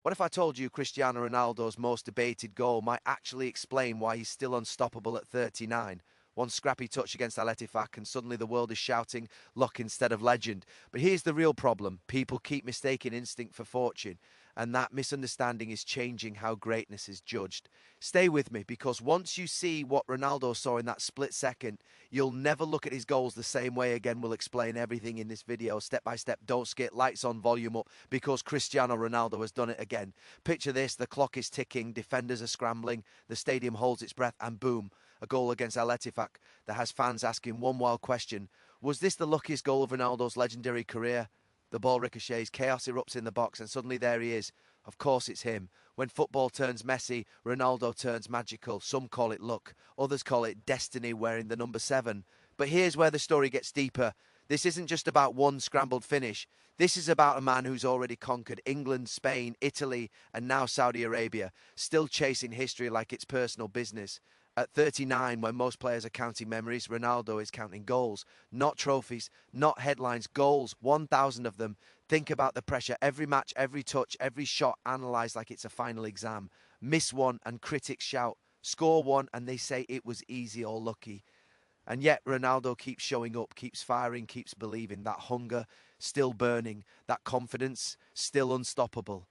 What if I told you Cristiano Ronaldo's most debated goal might actually explain why he's still unstoppable at 39? One scrappy touch against Al-Ettifaq and suddenly the world is shouting luck instead of legend. But here's the real problem. People keep mistaking instinct for fortune, and that misunderstanding is changing how greatness is judged. Stay with me, because once you see what Ronaldo saw in that split second, you'll never look at his goals the same way again. We'll explain everything in this video step by step. Don't skip, lights on, volume up, because Cristiano Ronaldo has done it again. Picture this, the clock is ticking, defenders are scrambling, the stadium holds its breath, and boom, a goal against Al-Ettifaq that has fans asking one wild question. Was this the luckiest goal of Ronaldo's legendary career? The ball ricochets, chaos erupts in the box, and suddenly there he is. Of course it's him. When football turns messy, Ronaldo turns magical. Some call it luck, others call it destiny wearing the number 7. But here's where the story gets deeper. This isn't just about one scrambled finish. This is about a man who's already conquered England, Spain, Italy, and now Saudi Arabia, still chasing history like it's personal business. At 39, when most players are counting memories, Ronaldo is counting goals. Not trophies, not headlines, goals, 1,000 of them. Think about the pressure. Every match, every touch, every shot analysed like it's a final exam. Miss one and critics shout. Score one and they say it was easy or lucky. And yet Ronaldo keeps showing up, keeps firing, keeps believing. That hunger still burning, that confidence still unstoppable.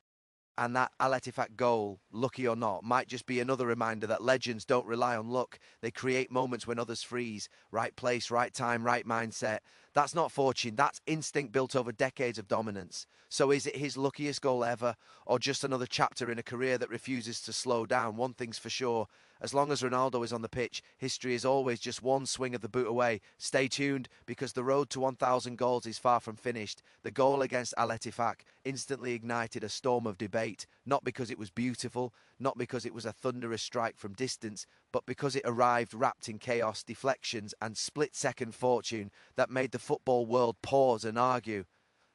And that Al-Ettifaq goal, lucky or not, might just be another reminder that legends don't rely on luck. They create moments when others freeze. Right place, right time, right mindset. That's not fortune. That's instinct built over decades of dominance. So is it his luckiest goal ever, or just another chapter in a career that refuses to slow down? One thing's for sure. As long as Ronaldo is on the pitch, history is always just one swing of the boot away. Stay tuned, because the road to 1,000 goals is far from finished. The goal against Al-Ettifaq instantly ignited a storm of debate, not because it was beautiful, not because it was a thunderous strike from distance, but because it arrived wrapped in chaos, deflections, and split-second fortune that made the football world pause and argue.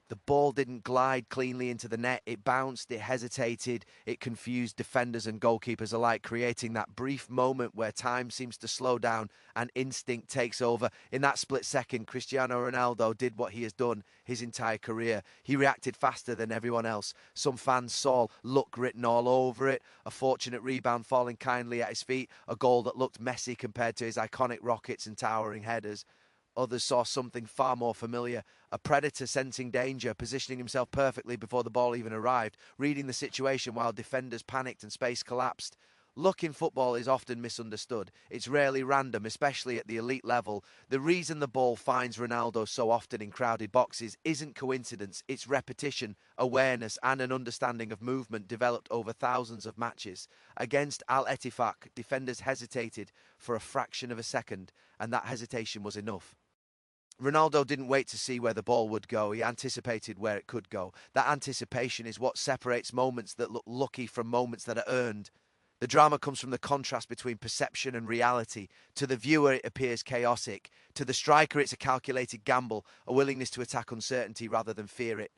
The ball didn't glide cleanly into the net. It bounced, it hesitated, it confused defenders and goalkeepers alike, creating that brief moment where time seems to slow down and instinct takes over. In that split second, Cristiano Ronaldo did what he has done his entire career. He reacted faster than everyone else. Some fans saw luck written all over it, a fortunate rebound falling kindly at his feet, a goal that looked messy compared to his iconic rockets and towering headers. Others saw something far more familiar, a predator sensing danger, positioning himself perfectly before the ball even arrived, reading the situation while defenders panicked and space collapsed. Luck in football is often misunderstood. It's rarely random, especially at the elite level. The reason the ball finds Ronaldo so often in crowded boxes isn't coincidence, it's repetition, awareness, and an understanding of movement developed over thousands of matches. Against Al-Ettifaq, defenders hesitated for a fraction of a second, and that hesitation was enough. Ronaldo didn't wait to see where the ball would go. He anticipated where it could go. That anticipation is what separates moments that look lucky from moments that are earned. The drama comes from the contrast between perception and reality. To the viewer, it appears chaotic. To the striker, it's a calculated gamble, a willingness to attack uncertainty rather than fear it.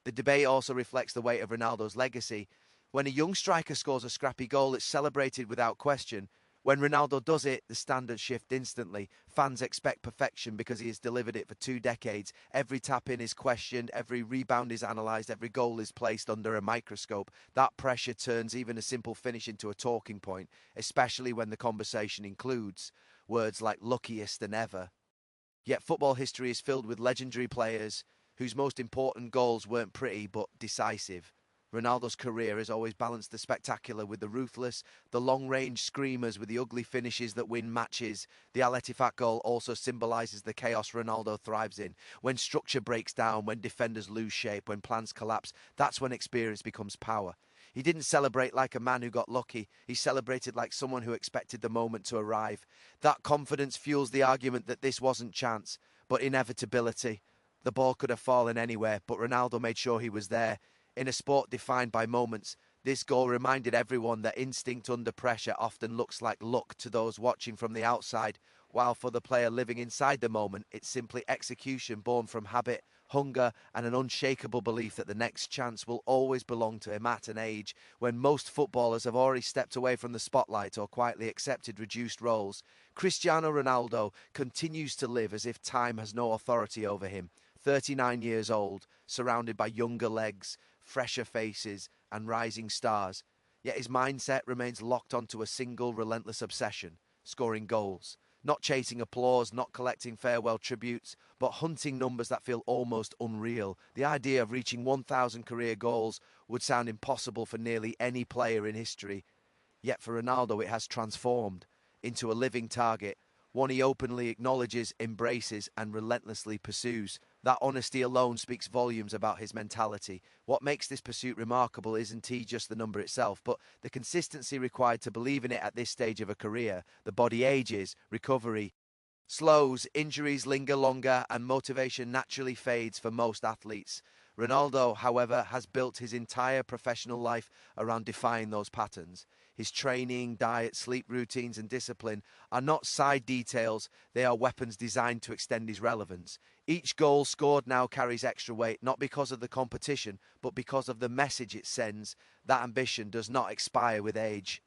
The debate also reflects the weight of Ronaldo's legacy. When a young striker scores a scrappy goal, it's celebrated without question. When Ronaldo does it, the standards shift instantly. Fans expect perfection because he has delivered it for 2 decades. Every tap in is questioned, every rebound is analysed, every goal is placed under a microscope. That pressure turns even a simple finish into a talking point, especially when the conversation includes words like luckiest than ever. Yet football history is filled with legendary players whose most important goals weren't pretty but decisive. Ronaldo's career has always balanced the spectacular with the ruthless, the long-range screamers with the ugly finishes that win matches. The Al-Ettifaq goal also symbolises the chaos Ronaldo thrives in. When structure breaks down, when defenders lose shape, when plans collapse, that's when experience becomes power. He didn't celebrate like a man who got lucky. He celebrated like someone who expected the moment to arrive. That confidence fuels the argument that this wasn't chance, but inevitability. The ball could have fallen anywhere, but Ronaldo made sure he was there. In a sport defined by moments, this goal reminded everyone that instinct under pressure often looks like luck to those watching from the outside, while for the player living inside the moment, it's simply execution born from habit, hunger, and an unshakable belief that the next chance will always belong to him at an age when most footballers have already stepped away from the spotlight or quietly accepted reduced roles. Cristiano Ronaldo continues to live as if time has no authority over him. 39 years old, surrounded by younger legs, fresher faces, and rising stars. Yet his mindset remains locked onto a single relentless obsession: scoring goals. Not chasing applause, not collecting farewell tributes, but hunting numbers that feel almost unreal. The idea of reaching 1,000 career goals would sound impossible for nearly any player in history. Yet for Ronaldo, it has transformed into a living target, one he openly acknowledges, embraces, and relentlessly pursues. That honesty alone speaks volumes about his mentality. What makes this pursuit remarkable isn't he just the number itself, but the consistency required to believe in it at this stage of a career. The body ages, recovery slows, injuries linger longer, and motivation naturally fades for most athletes. Ronaldo, however, has built his entire professional life around defying those patterns. His training, diet, sleep routines, and discipline are not side details, they are weapons designed to extend his relevance. Each goal scored now carries extra weight, not because of the competition, but because of the message it sends. That ambition does not expire with age.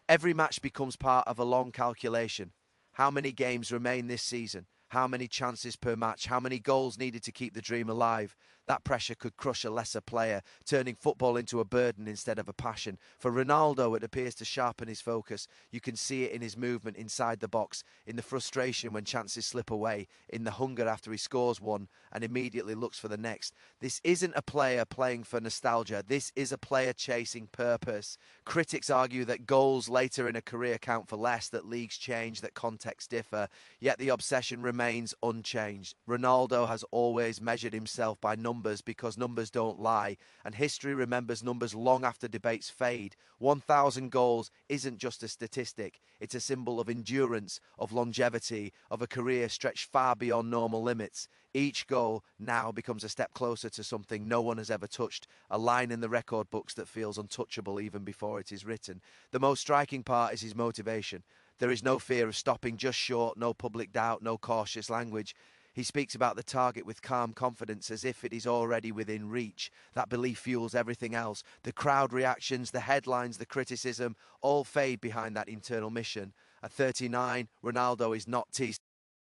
Every match becomes part of a long calculation. How many games remain this season? How many chances per match? How many goals needed to keep the dream alive? That pressure could crush a lesser player, turning football into a burden instead of a passion. For Ronaldo, it appears to sharpen his focus. You can see it in his movement inside the box, in the frustration when chances slip away, in the hunger after he scores one and immediately looks for the next. This isn't a player playing for nostalgia. This is a player chasing purpose. Critics argue that goals later in a career count for less, that leagues change, that contexts differ, yet the obsession remains unchanged. Ronaldo has always measured himself by numbers because numbers don't lie, and history remembers numbers long after debates fade. 1,000 goals isn't just a statistic, it's a symbol of endurance, of longevity, of a career stretched far beyond normal limits. Each goal now becomes a step closer to something no one has ever touched, a line in the record books that feels untouchable even before it is written. The most striking part is his motivation. There is no fear of stopping just short, no public doubt, no cautious language. He speaks about the target with calm confidence as if it is already within reach. That belief fuels everything else. The crowd reactions, the headlines, the criticism, all fade behind that internal mission. At 39, Ronaldo is not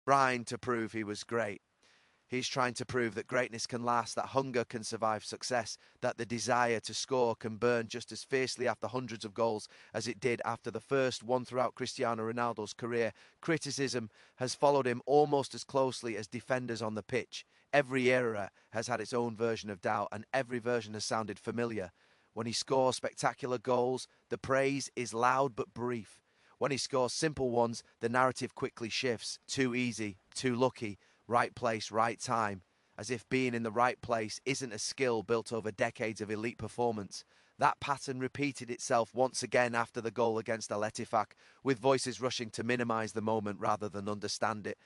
trying to prove he was great. He's trying to prove that greatness can last, that hunger can survive success, that the desire to score can burn just as fiercely after hundreds of goals as it did after the first one throughout Cristiano Ronaldo's career. Criticism has followed him almost as closely as defenders on the pitch. Every era has had its own version of doubt, and every version has sounded familiar. When he scores spectacular goals, the praise is loud but brief. When he scores simple ones, the narrative quickly shifts. Too easy, too lucky, right place, right time, as if being in the right place isn't a skill built over decades of elite performance. That pattern repeated itself once again after the goal against Defies, with voices rushing to minimise the moment rather than understand it.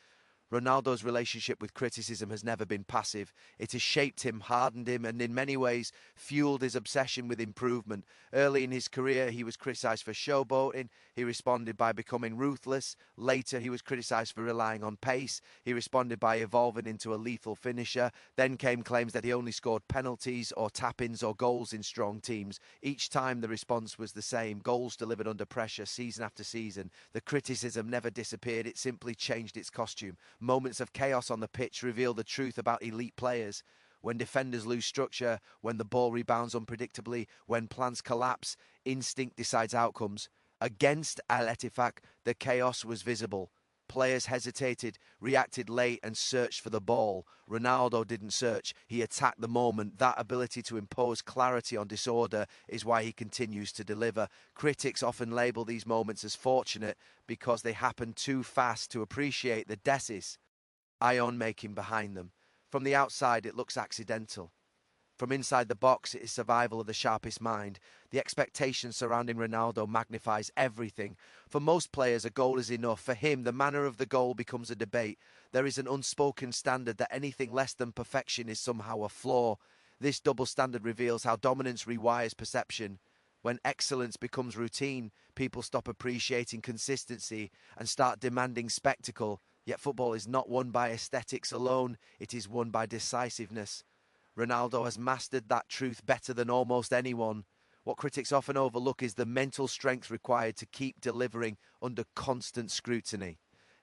Ronaldo's relationship with criticism has never been passive. It has shaped him, hardened him, and in many ways fueled his obsession with improvement. Early in his career, he was criticised for showboating. He responded by becoming ruthless. Later, he was criticised for relying on pace. He responded by evolving into a lethal finisher. Then came claims that he only scored penalties or tap-ins or goals in strong teams. Each time the response was the same: goals delivered under pressure, season after season. The criticism never disappeared, it simply changed its costume. Moments of chaos on the pitch reveal the truth about elite players. When defenders lose structure, when the ball rebounds unpredictably, when plans collapse, instinct decides outcomes. Against Defies, the chaos was visible. Players hesitated, reacted late, and searched for the ball. Ronaldo didn't search, he attacked the moment. That ability to impose clarity on disorder is why he continues to deliver. Critics often label these moments as fortunate because they happen too fast to appreciate the ion making behind them. From the outside, it looks accidental. From inside the box, it is survival of the sharpest mind. The expectation surrounding Ronaldo magnifies everything. For most players, a goal is enough. For him, the manner of the goal becomes a debate. There is an unspoken standard that anything less than perfection is somehow a flaw. This double standard reveals how dominance rewires perception. When excellence becomes routine, people stop appreciating consistency and start demanding spectacle. Yet football is not won by aesthetics alone, it is won by decisiveness. Ronaldo has mastered that truth better than almost anyone. What critics often overlook is the mental strength required to keep delivering under constant scrutiny.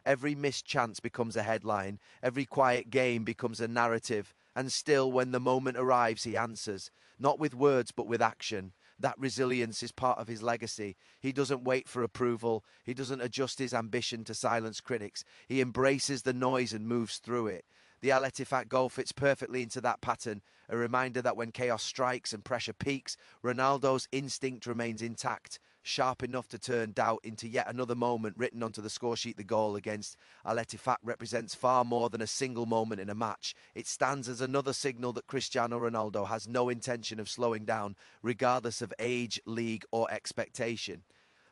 Every missed chance becomes a headline, every quiet game becomes a narrative, and still, when the moment arrives, he answers, not with words but with action. That resilience is part of his legacy. He doesn't wait for approval. He doesn't adjust his ambition to silence critics. He embraces the noise and moves through it. The Al Ettifaq goal fits perfectly into that pattern, a reminder that when chaos strikes and pressure peaks, Ronaldo's instinct remains intact, sharp enough to turn doubt into yet another moment written onto the scoresheet. The goal against Al Ettifaq represents far more than a single moment in a match. It stands as another signal that Cristiano Ronaldo has no intention of slowing down, regardless of age, league, or expectation.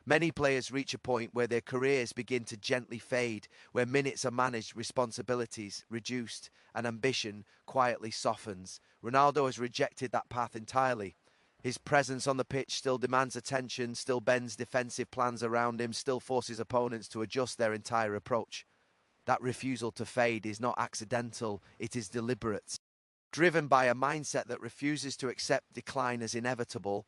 Many players reach a point where their careers begin to gently fade, where minutes are managed, responsibilities reduced, and ambition quietly softens. Ronaldo has rejected that path entirely. His presence on the pitch still demands attention, still bends defensive plans around him, still forces opponents to adjust their entire approach. That refusal to fade is not accidental, it is deliberate. Driven by a mindset that refuses to accept decline as inevitable,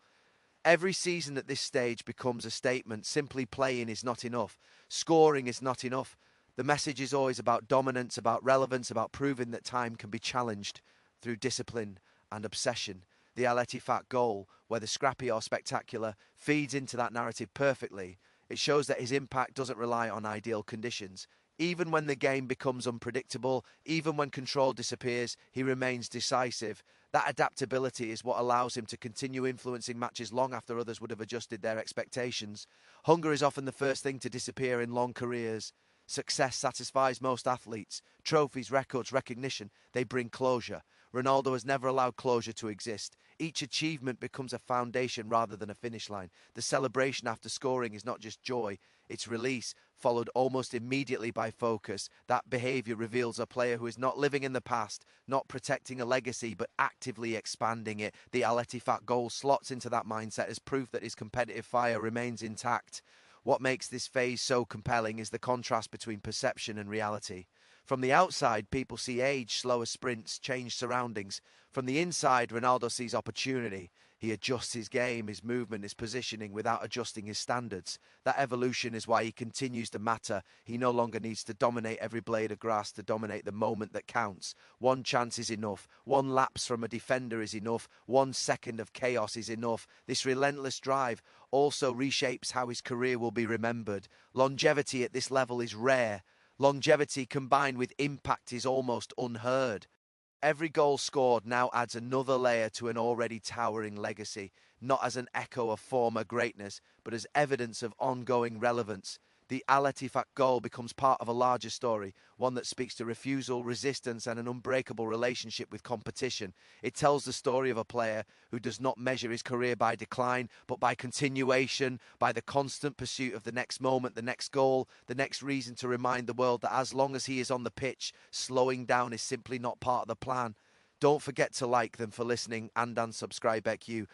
every season at this stage becomes a statement. Simply playing is not enough. Scoring is not enough. The message is always about dominance, about relevance, about proving that time can be challenged through discipline and obsession. The Al Ettifaq goal, whether scrappy or spectacular, feeds into that narrative perfectly. It shows that his impact doesn't rely on ideal conditions. Even when the game becomes unpredictable, even when control disappears, he remains decisive. That adaptability is what allows him to continue influencing matches long after others would have adjusted their expectations. Hunger is often the first thing to disappear in long careers. Success satisfies most athletes. Trophies, records, recognition, they bring closure. Ronaldo has never allowed closure to exist. Each achievement becomes a foundation rather than a finish line. The celebration after scoring is not just joy, it's release, followed almost immediately by focus. That behaviour reveals a player who is not living in the past, not protecting a legacy, but actively expanding it. The Al Ettifaq goal slots into that mindset as proof that his competitive fire remains intact. What makes this phase so compelling is the contrast between perception and reality. From the outside, people see age, slower sprints, changed surroundings. From the inside, Ronaldo sees opportunity. He adjusts his game, his movement, his positioning without adjusting his standards. That evolution is why he continues to matter. He no longer needs to dominate every blade of grass to dominate the moment that counts. One chance is enough. One lapse from a defender is enough. 1 second of chaos is enough. This relentless drive also reshapes how his career will be remembered. Longevity at this level is rare. Longevity combined with impact is almost unheard. Every goal scored now adds another layer to an already towering legacy, not as an echo of former greatness, but as evidence of ongoing relevance. The Al Ettifaq goal becomes part of a larger story, one that speaks to refusal, resistance, and an unbreakable relationship with competition. It tells the story of a player who does not measure his career by decline, but by continuation, by the constant pursuit of the next moment, the next goal, the next reason to remind the world that as long as he is on the pitch, slowing down is simply not part of the plan. Don't forget to like them for listening and unsubscribe, BQ.